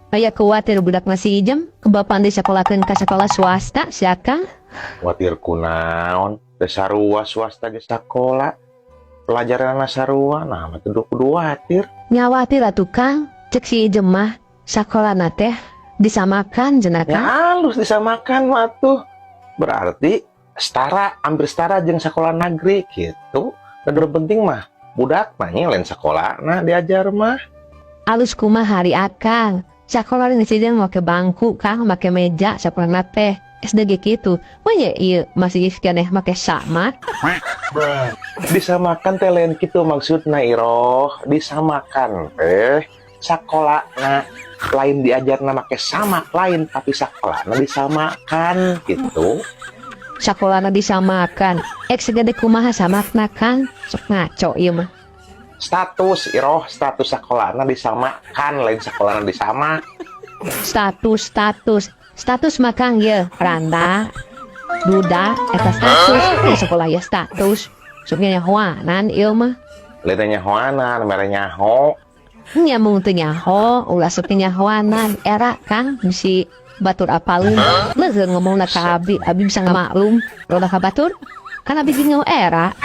Aya khawatir budak masih jam kebapan di sekolahkeun ka sekolah swasta siaka? Khawatir kunaon? Sarua swasta ge sakola. Pelajaran sarua, nah mah teu kudu khawatir. Nyawatir atuh Kang, cek si Ijem mah sakolana teh disamakan cenah Ya Kang. halus disamakan mah tuh. Berarti hampir setara jeung sekolah negeri gitu. Dan penting mah budak mah lain sekolah, nah diajar mah. Alus kumaha hari akang. Sakola di sini make bangku Kang, make meja sakolana teh. SDG gitu. Wah ya iya masih keneh make sama. Disamakan teh lain kitu maksudna Iroh, disamakan sakolahna lain diajarna make sama lain tapi sakolahna disamakan gitu. Sakolana disamakan. Segede kumaha samakna Kang? Sok ngaco ieu mah. Status Iroh, status sakolahna disamakan lain sakolahna disamak. Status makang ya randa duda eta status di sekolah ya status supnya nyahoanan ieu mah Lain nyahoanan mere nyaho. nya mung teu nyaho ulah sok nyahoanan era Kang misi batur apalun leureun ngomongna ka abi bisa ngamaklum roda ka batur kan abi bingung era.